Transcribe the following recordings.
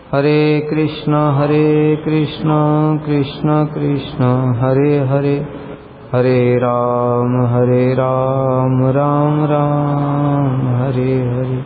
हरे कृष्ण कृष्ण कृष्ण हरे हरे, हरे राम राम राम हरे हरे।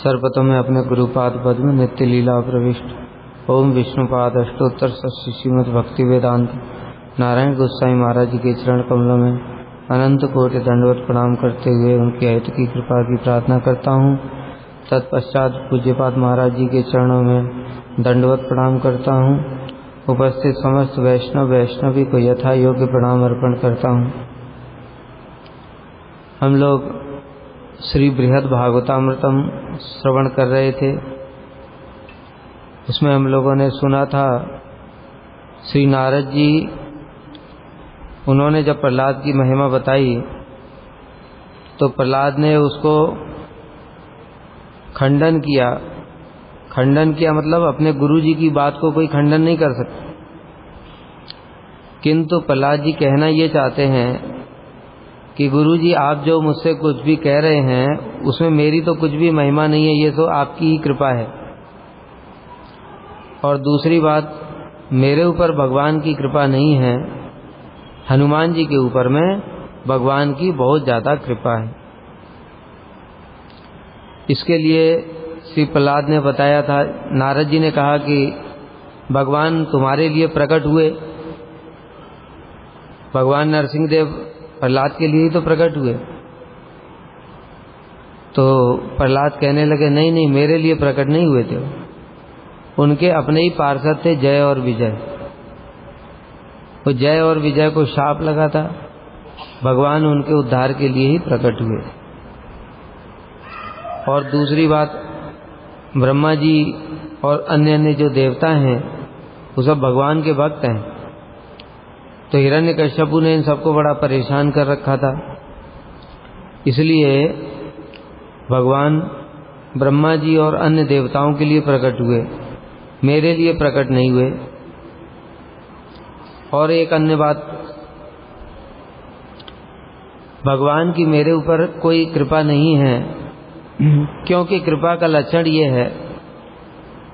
सर्वप्रथम मैं अपने गुरुपाद पद में नित्य लीला प्रविष्ट ओम विष्णुपाद अष्टोत्तर षष्ठी श्रीमद् भक्ति वेदांत नारायण गोस्वामी महाराज जी के चरण कमलों में अनंत कोटि दंडवत प्रणाम करते हुए उनकी अहित की कृपा की प्रार्थना करता हूँ। तत्पश्चात पूज्यपाद महाराज जी के चरणों में दंडवत प्रणाम करता हूँ। उपस्थित समस्त वैष्णवी को यथा योग्य प्रणाम अर्पण करता हूँ। हम लोग श्री बृहद भागवतामृतम श्रवण कर रहे थे। उसमें हम लोगों ने सुना था श्री नारद जी उन्होंने जब प्रहलाद की महिमा बताई तो प्रहलाद ने उसको खंडन किया मतलब अपने गुरु जी की बात को कोई खंडन नहीं कर सकता, किंतु प्रहलाद जी कहना ये चाहते हैं कि गुरु जी आप जो मुझसे कुछ भी कह रहे हैं उसमें मेरी तो कुछ भी महिमा नहीं है, ये तो आपकी ही कृपा है। और दूसरी बात, मेरे ऊपर भगवान की कृपा नहीं है, हनुमान जी के ऊपर में भगवान की बहुत ज़्यादा कृपा है। इसके लिए श्री प्रहलाद ने बताया था, नारद जी ने कहा कि भगवान तुम्हारे लिए प्रकट हुए। भगवान नरसिंह देव प्रहलाद के लिए ही तो प्रकट हुए। तो प्रहलाद कहने लगे नहीं मेरे लिए प्रकट नहीं हुए थे, उनके अपने ही पार्षद थे जय और विजय। वो जय और विजय को शाप लगा था, भगवान उनके उद्धार के लिए ही प्रकट हुए। और दूसरी बात, ब्रह्मा जी और अन्य जो देवता हैं वो सब भगवान के भक्त हैं। तो हिरण्यकश्यपु ने इन सबको बड़ा परेशान कर रखा था, इसलिए भगवान ब्रह्मा जी और अन्य देवताओं के लिए प्रकट हुए, मेरे लिए प्रकट नहीं हुए। और एक अन्य बात, भगवान की मेरे ऊपर कोई कृपा नहीं है, क्योंकि कृपा का लक्षण ये है,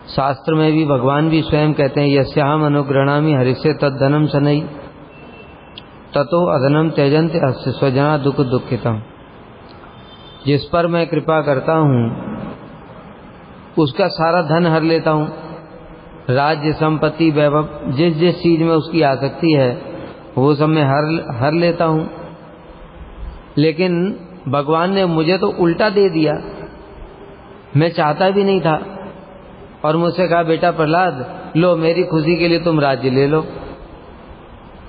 शास्त्र में भी भगवान भी स्वयं कहते हैं यस्याहम अनुगृह्णामि हरिष्ये तद्धनम शनैः ततो अधनम त्यजन्ति अस्य स्वजना दुख दुखितम। जिस पर मैं कृपा करता हूँ उसका सारा धन हर लेता हूँ, राज्य संपत्ति वैभव जिस चीज में उसकी आसक्ति है वो सब मैं हर लेता हूँ। लेकिन भगवान ने मुझे तो उल्टा दे दिया, मैं चाहता भी नहीं था। और मुझसे कहा बेटा प्रहलाद लो मेरी खुशी के लिए तुम राज्य ले लो।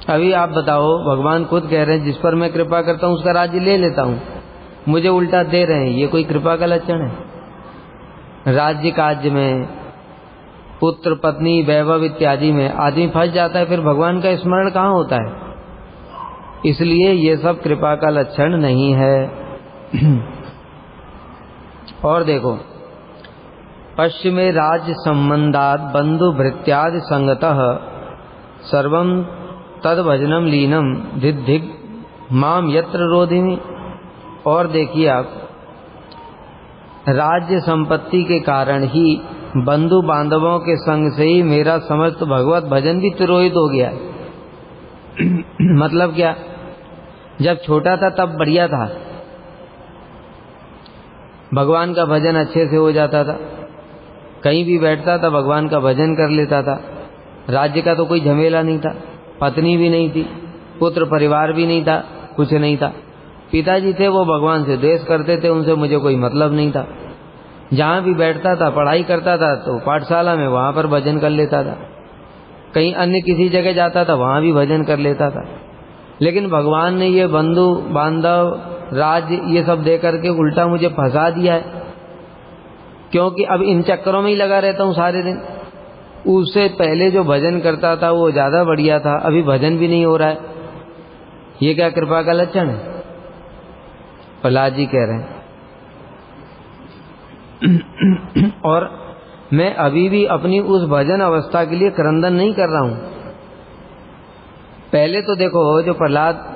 अभी आप बताओ, भगवान खुद कह रहे हैं जिस पर मैं कृपा करता हूँ उसका राज्य ले लेता हूँ, मुझे उल्टा दे रहे हैं, ये कोई कृपा का लक्षण है? राज्य काज्य में, पुत्र पत्नी वैभव इत्यादि में आदमी फंस जाता है, फिर भगवान का स्मरण कहाँ होता है? इसलिए ये सब कृपा का लक्षण नहीं है। और देखो, पश्चिमे राज्य संबंधात बंधु भृत्यादि संगतः सर्वम तद भजनम लीनम धिग् माम यत्र रोधिमी। और देखिए आप, राज्य संपत्ति के कारण ही बंधु बांधवों के संग से ही मेरा समस्त भगवत भजन भी तिरोहित हो गया है। मतलब क्या, जब छोटा था तब बढ़िया था, भगवान का भजन अच्छे से हो जाता था, कहीं भी बैठता था भगवान का भजन कर लेता था, राज्य का तो कोई झमेला नहीं था, पत्नी भी नहीं थी, पुत्र परिवार भी नहीं था, कुछ नहीं था। पिताजी थे वो भगवान से द्वेष करते थे, उनसे मुझे कोई मतलब नहीं था। जहाँ भी बैठता था, पढ़ाई करता था तो पाठशाला में वहाँ पर भजन कर लेता था, कहीं अन्य किसी जगह जाता था वहाँ भी भजन कर लेता था। लेकिन भगवान ने ये बंधु बांधव राज्य ये सब दे करके उल्टा मुझे फंसा दिया है, क्योंकि अब इन चक्करों में ही लगा रहता हूँ सारे दिन। उससे पहले जो भजन करता था वो ज़्यादा बढ़िया था, अभी भजन भी नहीं हो रहा है। ये क्या कृपा का लक्षण है? प्रहलाद जी कह रहे हैं। और मैं अभी भी अपनी उस भजन अवस्था के लिए क्रंदन नहीं कर रहा हूँ। पहले तो देखो जो प्रहलाद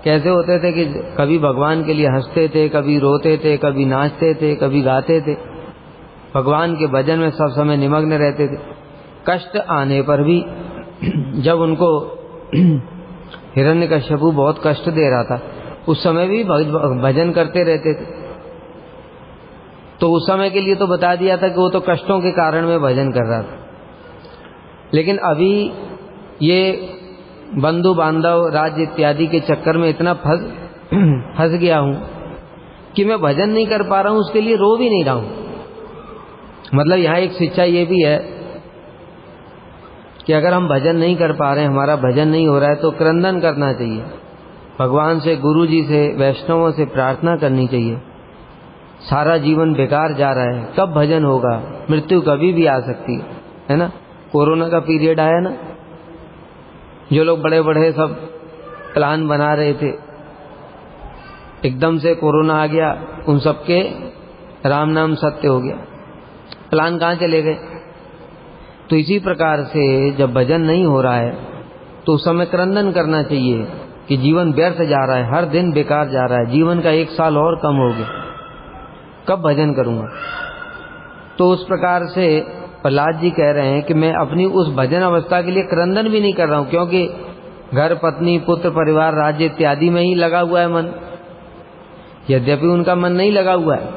कैसे होते थे कि कभी भगवान के लिए हंसते थे, कभी रोते थे, कभी नाचते थे, कभी गाते थे। भगवान के भजन में सब समय निमग्न रहते थे। कष्ट आने पर भी जब उनको हिरण्यकश्यपु बहुत कष्ट दे रहा था, उस समय भी भजन करते रहते थे। तो उस समय के लिए तो बता दिया था कि वो तो कष्टों के कारण में भजन कर रहा था, लेकिन अभी ये बंधु बांधव राज्य इत्यादि के चक्कर में इतना फंस गया हूं कि मैं भजन नहीं कर पा रहा हूं, उसके लिए रो भी नहीं रहा हूं। मतलब यहां एक शिक्षा ये भी है कि अगर हम भजन नहीं कर पा रहे हैं, हमारा भजन नहीं हो रहा है, तो क्रंदन करना चाहिए, भगवान से, गुरु जी से, वैष्णवों से प्रार्थना करनी चाहिए। सारा जीवन बेकार जा रहा है, कब भजन होगा? मृत्यु कभी भी आ सकती है ना। कोरोना का पीरियड आया ना, जो लोग बड़े बड़े सब प्लान बना रहे थे, एकदम से कोरोना आ गया, उन सबके राम नाम सत्य हो गया, प्लान कहाँ चले गए। तो इसी प्रकार से जब भजन नहीं हो रहा है तो उस समय क्रंदन करना चाहिए कि जीवन व्यर्थ जा रहा है, हर दिन बेकार जा रहा है, जीवन का 1 साल और कम हो गया, कब भजन करूंगा। तो उस प्रकार से प्रहलाद जी कह रहे हैं कि मैं अपनी उस भजन अवस्था के लिए क्रंदन भी नहीं कर रहा हूं, क्योंकि घर, पत्नी, पुत्र, परिवार, राज्य इत्यादि में ही लगा हुआ है मन। यद्यपि उनका मन नहीं लगा हुआ है,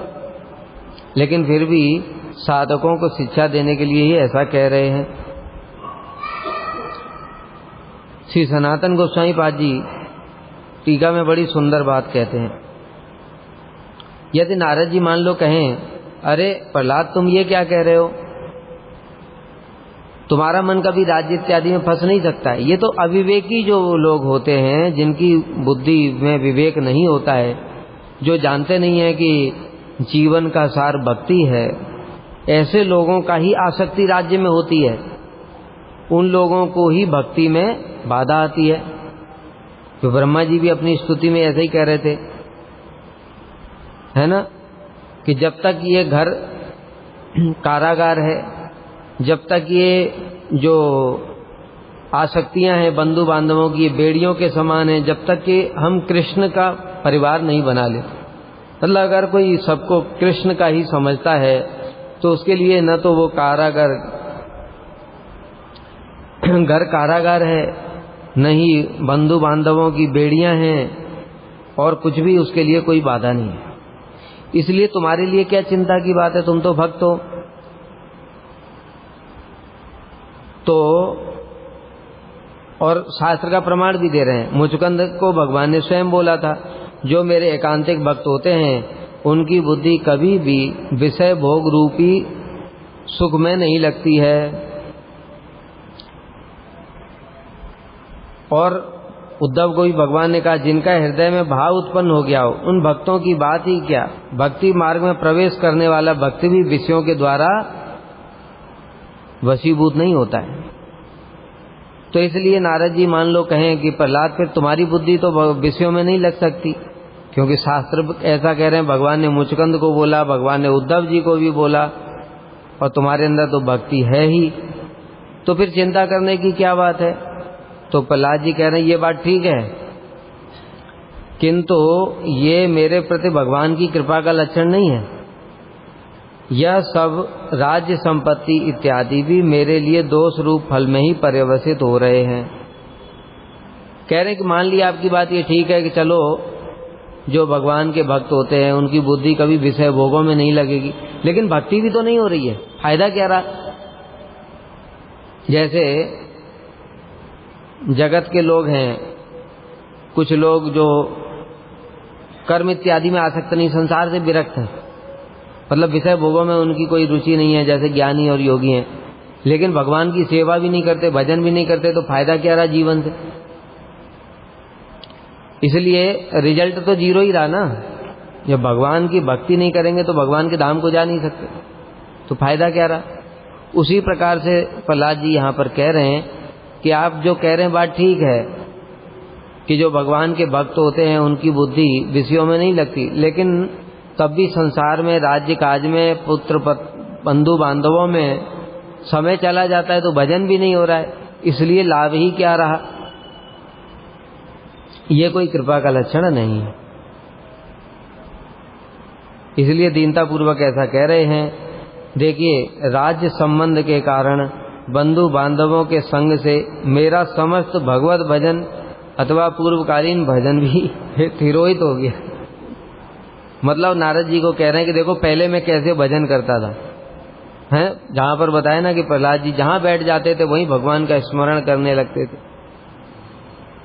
लेकिन फिर भी साधकों को शिक्षा देने के लिए ही ऐसा कह रहे हैं। श्री सनातन गोस्वामी पाद जी टीका में बड़ी सुंदर बात कहते हैं। यदि नारद जी मान लो कहें, अरे प्रहलाद तुम ये क्या कह रहे हो, तुम्हारा मन कभी राज्य इत्यादि में फंस नहीं सकता है। ये तो अविवेकी जो लोग होते हैं, जिनकी बुद्धि में विवेक नहीं होता है, जो जानते नहीं है कि जीवन का सार भक्ति है, ऐसे लोगों का ही आसक्ति राज्य में होती है। उन लोगों को ही भक्ति में बाधा आती है। तो ब्रह्मा जी भी अपनी स्तुति में ऐसे ही कह रहे थे, है ना, कि जब तक ये घर कारागार है, जब तक ये जो आसक्तियां हैं बंधु बांधवों की, बेड़ियों के समान है, जब तक कि हम कृष्ण का परिवार नहीं बना ले। मतलब अगर कोई सबको कृष्ण का ही समझता है तो उसके लिए न तो वो कारागार घर कारागार है, न ही बंधु बांधवों की बेड़ियां हैं, और कुछ भी उसके लिए कोई बाधा नहीं है। इसलिए तुम्हारे लिए क्या चिंता की बात है, तुम तो भक्त हो। तो और शास्त्र का प्रमाण भी दे रहे हैं। मुचुकुंद को भगवान ने स्वयं बोला था, जो मेरे एकांतिक भक्त होते हैं उनकी बुद्धि कभी भी विषय भोग रूपी सुख में नहीं लगती है। और उद्धव को भी भगवान ने कहा, जिनका हृदय में भाव उत्पन्न हो गया हो, उन भक्तों की बात ही क्या। भक्ति मार्ग में प्रवेश करने वाला भक्ति भी विषयों के द्वारा वशीभूत नहीं होता है। तो इसलिए नारद जी मान लो कहें कि प्रहलाद फिर तुम्हारी बुद्धि तो विषयों में नहीं लग सकती, क्योंकि शास्त्र ऐसा कह रहे हैं, भगवान ने मुचकुंद को बोला, भगवान ने उद्धव जी को भी बोला, और तुम्हारे अंदर तो भक्ति है ही, तो फिर चिंता करने की क्या बात है। तो प्रहलाद जी कह रहे हैं ये बात ठीक है, किंतु ये मेरे प्रति भगवान की कृपा का लक्षण नहीं है। यह सब राज्य संपत्ति इत्यादि भी मेरे लिए दोष रूप फल में ही पर्यवसित हो रहे हैं। कह रहे हैं कि मान लिया आपकी बात ये ठीक है कि चलो जो भगवान के भक्त होते हैं उनकी बुद्धि कभी विषय भोगों में नहीं लगेगी, लेकिन भक्ति भी तो नहीं हो रही है, फायदा क्या रहा। जैसे जगत के लोग हैं, कुछ लोग जो कर्म इत्यादि में आसक्त नहीं, संसार से विरक्त हैं, मतलब विषय भोगों में उनकी कोई रुचि नहीं है, जैसे ज्ञानी और योगी हैं, लेकिन भगवान की सेवा भी नहीं करते, भजन भी नहीं करते, तो फायदा क्या रहा जीवन से। इसलिए रिजल्ट तो जीरो ही रहा ना। जब भगवान की भक्ति नहीं करेंगे तो भगवान के धाम को जा नहीं सकते, तो फायदा क्या रहा। उसी प्रकार से प्रहलाद जी यहाँ पर कह रहे हैं कि आप जो कह रहे हैं बात ठीक है कि जो भगवान के भक्त होते हैं उनकी बुद्धि विषयों में नहीं लगती, लेकिन तब भी संसार में, राज्य काज में, पुत्र बंधु बांधवों में समय चला जाता है, तो भजन भी नहीं हो रहा है, इसलिए लाभ ही क्या रहा। ये कोई कृपा का लक्षण नहीं है। इसलिए दीनता पूर्वक ऐसा कह रहे हैं देखिए, राज्य संबंध के कारण बंधु बांधवों के संग से मेरा समस्त भगवत भजन अथवा पूर्वकालीन भजन भी तिरोहित हो गया। मतलब नारद जी को कह रहे हैं कि देखो पहले मैं कैसे भजन करता था, हैं, जहां पर बताया ना कि प्रहलाद जी जहां बैठ जाते थे वहीं भगवान का स्मरण करने लगते थे,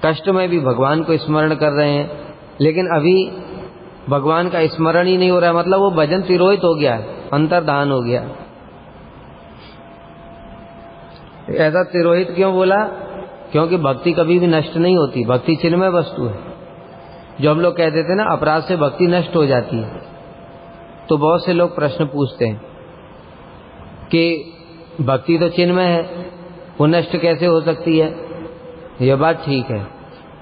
कष्ट में भी भगवान को स्मरण कर रहे हैं, लेकिन अभी भगवान का स्मरण ही नहीं हो रहा है, मतलब वो भजन तिरोहित हो गया है, अंतर्धान हो गया। ऐसा तिरोहित क्यों बोला? क्योंकि भक्ति कभी भी नष्ट नहीं होती, भक्ति चिन्मय वस्तु है। जो हम लोग कहते थे ना अपराध से भक्ति नष्ट हो जाती है, तो बहुत से लोग प्रश्न पूछते हैं कि भक्ति तो चिन्मय है, वो नष्ट कैसे हो सकती है? यह बात ठीक है,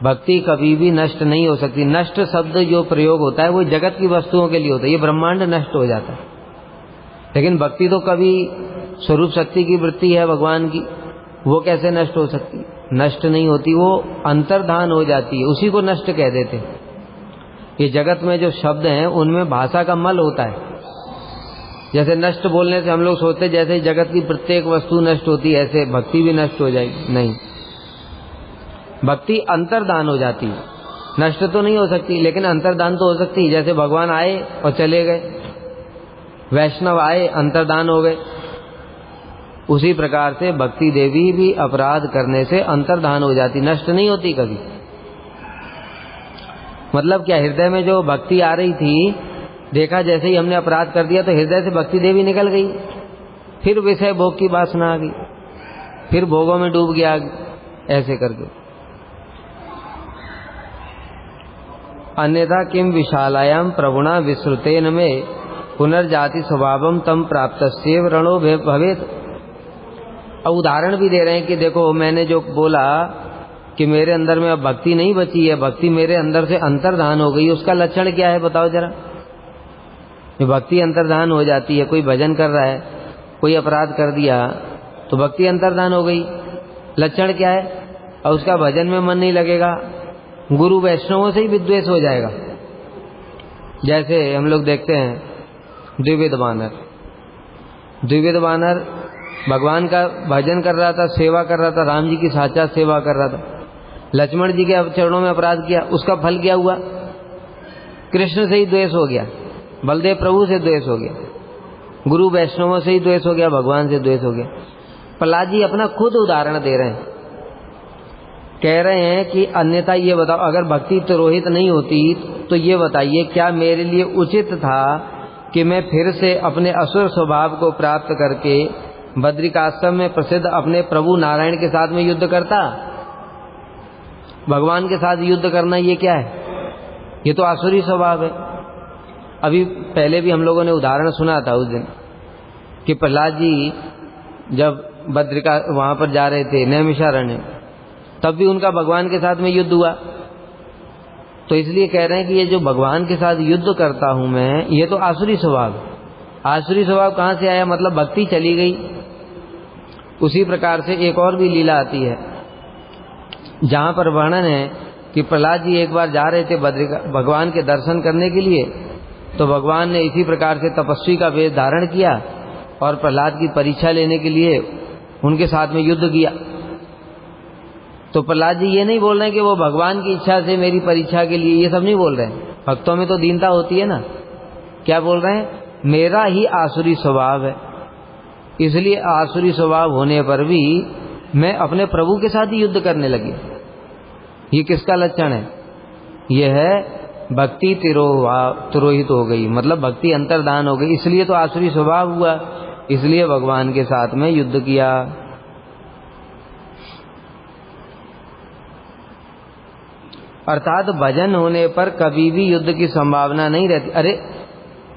भक्ति कभी भी नष्ट नहीं हो सकती। नष्ट शब्द जो प्रयोग होता है वो जगत की वस्तुओं के लिए होता है, ये ब्रह्मांड नष्ट हो जाता है, लेकिन भक्ति तो कभी स्वरूप शक्ति की वृत्ति है भगवान की, वो कैसे नष्ट हो सकती? नष्ट नहीं होती, वो अंतर्धान हो जाती है, उसी को नष्ट कह देते हैं। ये जगत में जो शब्द हैं उनमें भाषा का मल होता है। जैसे नष्ट बोलने से हम लोग सोचते जैसे जगत की प्रत्येक वस्तु नष्ट होती है ऐसे भक्ति भी नष्ट हो जाएगी, नहीं, भक्ति अंतर्धान हो जाती है, नष्ट तो नहीं हो सकती लेकिन अंतर्धान तो हो सकती है। जैसे भगवान आए और चले गए, वैष्णव आए अंतर्धान हो गए, उसी प्रकार से भक्ति देवी भी अपराध करने से अंतर्धान हो जाती, नष्ट नहीं होती कभी। मतलब क्या, हृदय में जो भक्ति आ रही थी, देखा जैसे ही हमने अपराध कर दिया तो हृदय से भक्ति देवी निकल गई, फिर विषय भोग की वासना आ गई, फिर भोगों में डूब गया, ऐसे करके। अन्यथा किम विशालायाम प्रभुणा विश्रुतेन में पुनर्जाति स्वभावम तम प्राप्तस्येव रणो भवेत्। अब उदाहरण भी दे रहे हैं कि देखो मैंने जो बोला कि मेरे अंदर में अब भक्ति नहीं बची है, भक्ति मेरे अंदर से अंतर्धान हो गई, उसका लक्षण क्या है बताओ जरा। ये भक्ति अंतर्धान हो जाती है, कोई भजन कर रहा है, कोई अपराध कर दिया तो भक्ति अंतर्धान हो गई, लक्षण क्या है? और उसका भजन में मन नहीं लगेगा, गुरु वैष्णवों से ही विद्वेष हो जाएगा। जैसे हम लोग देखते हैं द्विविध वानर, द्विविध वानर भगवान का भजन कर रहा था, सेवा कर रहा था, राम जी की साक्षात सेवा कर रहा था, लक्ष्मण जी के चरणों में अपराध किया, उसका फल क्या हुआ? कृष्ण से ही द्वेष हो गया, बलदेव प्रभु से द्वेष हो गया, गुरु वैष्णवों से ही द्वेष हो गया, भगवान से द्वेष हो गया। प्रहलाद जी अपना खुद उदाहरण दे रहे हैं, कह रहे हैं कि अन्यथा ये बताओ, अगर भक्ति तिरोहित नहीं होती तो ये बताइए क्या मेरे लिए उचित था कि मैं फिर से अपने असुर स्वभाव को प्राप्त करके बद्रिकाश्रम में प्रसिद्ध अपने प्रभु नारायण के साथ में युद्ध करता? भगवान के साथ युद्ध करना ये क्या है? ये तो आसुरी स्वभाव है। अभी पहले भी हम लोगों ने उदाहरण सुना था उस दिन कि प्रहलाद जी जब बद्रिका वहां पर जा रहे थे नैमिषारण्य, तब भी उनका भगवान के साथ में युद्ध हुआ। तो इसलिए कह रहे हैं कि ये जो भगवान के साथ युद्ध करता हूं मैं, ये तो आसुरी स्वभाव। आसुरी स्वभाव कहां से आया? मतलब भक्ति चली गई। उसी प्रकार से एक और भी लीला आती है जहां पर वर्णन है कि प्रहलाद जी एक बार जा रहे थे भगवान के दर्शन करने के लिए, तो भगवान ने इसी प्रकार से तपस्वी का वेश धारण किया और प्रहलाद की परीक्षा लेने के लिए उनके साथ में युद्ध किया। तो प्रहलाद जी ये नहीं बोल रहे हैं कि वो भगवान की इच्छा से मेरी परीक्षा के लिए, ये सब नहीं बोल रहे हैं। भक्तों में तो दीनता होती है ना। क्या बोल रहे हैं? मेरा ही आसुरी स्वभाव है, इसलिए आसुरी स्वभाव होने पर भी मैं अपने प्रभु के साथ ही युद्ध करने लगी। ये किसका लक्षण है? यह है भक्ति तिरोहित हो गई, मतलब भक्ति अंतर्धान हो गई, इसलिए तो आसुरी स्वभाव हुआ, इसलिए भगवान के साथ में युद्ध किया। अर्थात भजन होने पर कभी भी युद्ध की संभावना नहीं रहती। अरे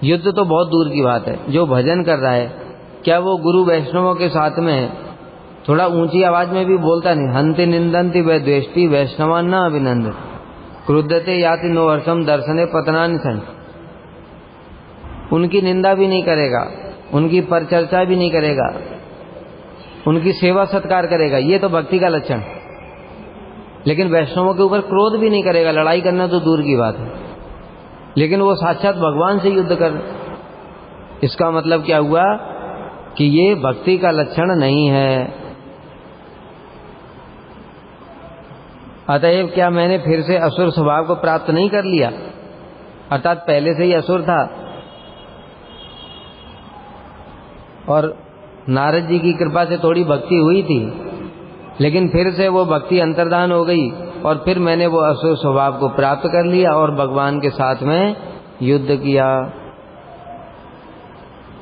युद्ध तो बहुत दूर की बात है, जो भजन कर रहा है क्या वो गुरु वैष्णवों के साथ में थोड़ा ऊंची आवाज में भी बोलता नहीं? हंति निंदन्ति वै द्वेष्टि वैष्णवान न अभिनंद क्रुद्धते याति नो हर्षम दर्शने पतनानि सन। उनकी निंदा भी नहीं करेगा, उनकी परिचर्चा भी नहीं करेगा, उनकी सेवा सत्कार करेगा, ये तो भक्ति का लक्षण। लेकिन वैष्णवों के ऊपर क्रोध भी नहीं करेगा, लड़ाई करना तो दूर की बात है, लेकिन वो साक्षात भगवान से युद्ध कर। इसका मतलब क्या हुआ कि ये भक्ति का लक्षण नहीं है। अतएव क्या मैंने फिर से असुर स्वभाव को प्राप्त नहीं कर लिया, अर्थात पहले से ही असुर था और नारद जी की कृपा से थोड़ी भक्ति हुई थी, लेकिन फिर से वो भक्ति अंतर्धान हो गई और फिर मैंने वो असुर स्वभाव को प्राप्त कर लिया और भगवान के साथ में युद्ध किया।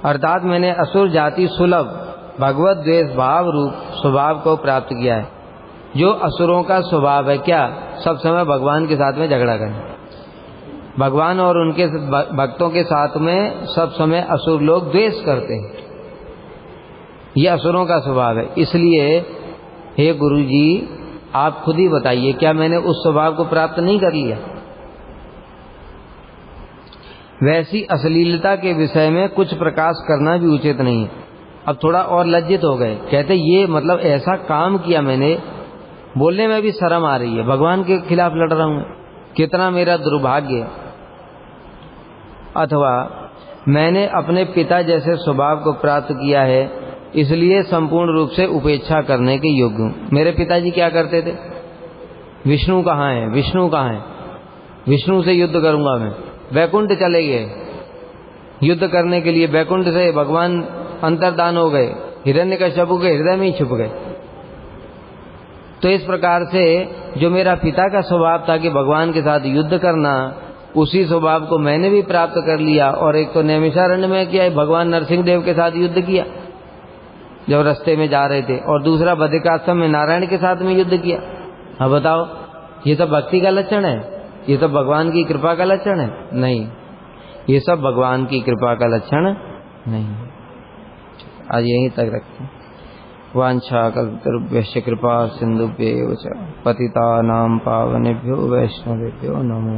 अर्थात मैंने असुर जाति सुलभ भगवत द्वेष भाव रूप स्वभाव को प्राप्त किया है। जो असुरों का स्वभाव है क्या, सब समय भगवान के साथ में झगड़ा करें, भगवान और उनके भक्तों के साथ में सब समय असुर लोग द्वेष करते हैं, ये असुरों का स्वभाव है। इसलिए हे गुरु जी आप खुद ही बताइए, क्या मैंने उस स्वभाव को प्राप्त नहीं कर लिया? वैसी अश्लीलता के विषय में कुछ प्रकाश करना भी उचित नहीं है। अब थोड़ा और लज्जित हो गए, कहते ये मतलब ऐसा काम किया मैंने, बोलने में भी शर्म आ रही है, भगवान के खिलाफ लड़ रहा हूं, कितना मेरा दुर्भाग्य। अथवा मैंने अपने पिता जैसे स्वभाव को प्राप्त किया है, इसलिए संपूर्ण रूप से उपेक्षा करने के योग्य हूं। मेरे पिताजी क्या करते थे? विष्णु कहाँ है, विष्णु कहाँ है, विष्णु से युद्ध करूंगा मैं। वैकुंठ चले गए युद्ध करने के लिए, वैकुंठ से भगवान अंतर्धान हो गए, हिरण्यकश्यप के हृदय में ही छुप गए। तो इस प्रकार से जो मेरा पिता का स्वभाव था कि भगवान के साथ युद्ध करना, उसी स्वभाव को मैंने भी प्राप्त कर लिया। और एक तो नैमिषारण्य में किया, भगवान नरसिंह देव के साथ युद्ध किया जब रास्ते में जा रहे थे, और दूसरा बद्रिकाश्रम में नारायण के साथ में युद्ध किया। अब बताओ, ये सब भक्ति का लक्षण है? ये सब भगवान की कृपा का लक्षण है? नहीं, ये सब भगवान की कृपा का लक्षण नहीं। आज यहीं तक रखते हैं। वांछा कल्पतरुभ्यश्च कृपा सिन्धुभ्येव च पतितानां पावनेभ्यो वैष्णवेभ्यो नमो।